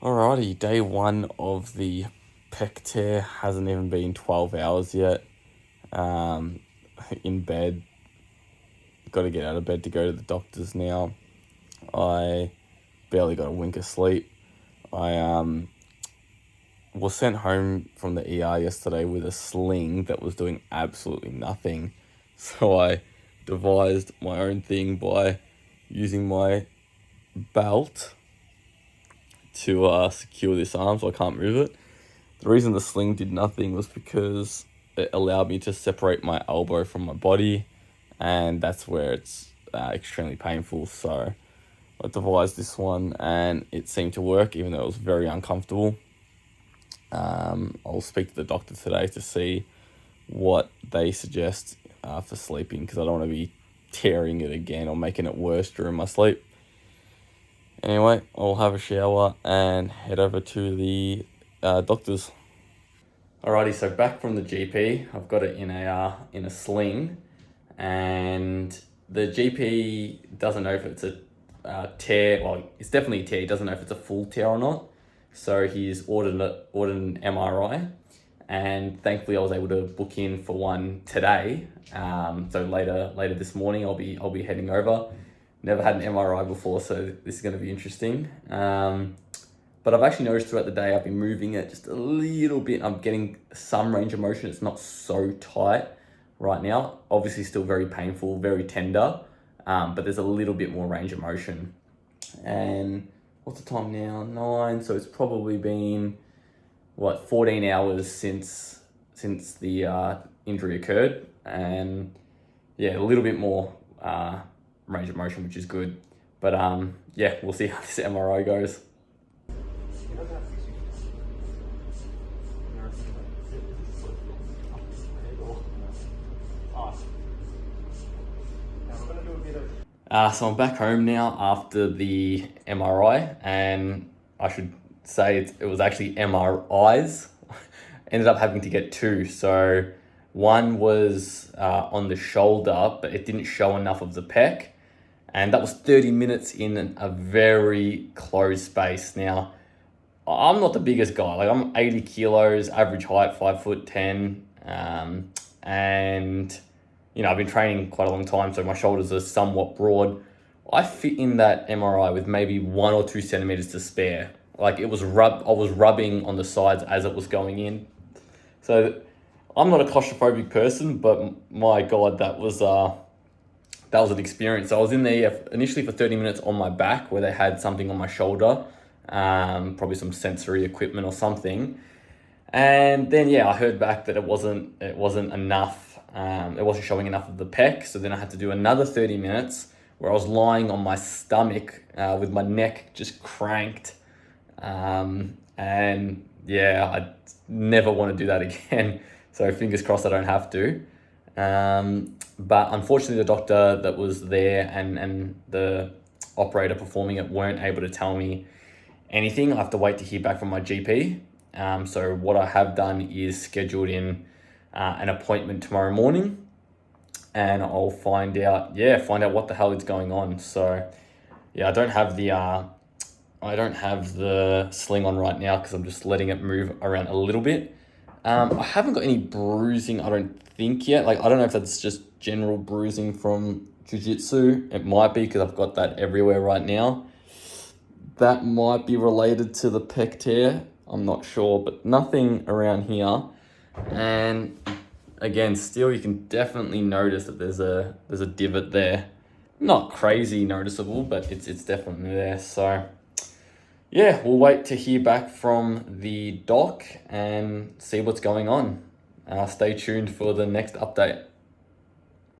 Alrighty, day one of the Pec Tear. Hasn't even been 12 hours yet. Um, in bed. Got to get out of bed to go to the doctor's now. I barely got a wink of sleep. I was sent home from the ER yesterday with a sling that was doing absolutely nothing. So I devised my own thing by using my belt to secure this arm so I can't move it. The reason the sling did nothing was because it allowed me to separate my elbow from my body, and that's where it's extremely painful. So I devised this one, and it seemed to work, even though it was very uncomfortable. I'll speak to the doctor today to see what they suggest for sleeping, because I don't want to be tearing it again or making it worse during my sleep. Anyway, I'll have a shower and head over to the doctor's. Alrighty, so back from the GP, I've got it in a sling, and the GP doesn't know if it's a tear. Well, it's definitely a tear. He doesn't know if it's a full tear or not. So he's ordered an MRI, and thankfully I was able to book in for one today. So later this morning I'll be heading over. Never had an MRI before, so this is going to be interesting. But I've actually noticed throughout the day I've been moving it just a little bit. I'm getting some range of motion. It's not so tight right now. Obviously still very painful, very tender, but there's a little bit more range of motion. And what's the time now? 9. So it's probably been 14 hours since the injury occurred, and yeah, a little bit more range of motion, which is good. But yeah, we'll see how this MRI goes. So I'm back home now after the MRI, and I should say it was actually MRIs. Ended up having to get two. So one was on the shoulder, but it didn't show enough of the pec, and that was 30 minutes in a very closed space. Now, I'm not the biggest guy. Like, I'm 80 kilos, average height, 5'10", and I've been training quite a long time, so my shoulders are somewhat broad. I fit in that MRI with maybe 1 or 2 centimeters to spare. Like, I was rubbing on the sides as it was going in. So I'm not a claustrophobic person, but my God, that was an experience. So I was in there initially for 30 minutes on my back, where they had something on my shoulder, probably some sensory equipment or something. And then I heard back that it wasn't enough. It wasn't showing enough of the pec. So then I had to do another 30 minutes where I was lying on my stomach with my neck just cranked. And I never want to do that again. So fingers crossed I don't have to. But unfortunately, the doctor that was there and the operator performing it weren't able to tell me anything. I have to wait to hear back from my GP. So what I have done is scheduled in an appointment tomorrow morning, and I'll find out what the hell is going on. So I don't have the sling on right now because I'm just letting it move around a little bit. I haven't got any bruising, I don't think, yet. Like, I don't know if that's just general bruising from jiu-jitsu. It might be, because I've got that everywhere right now. That might be related to the pec tear. I'm not sure, but nothing around here. And again, still, you can definitely notice that there's a divot there. Not crazy noticeable, but it's definitely there. So we'll wait to hear back from the doc and see what's going on. Stay tuned for the next update.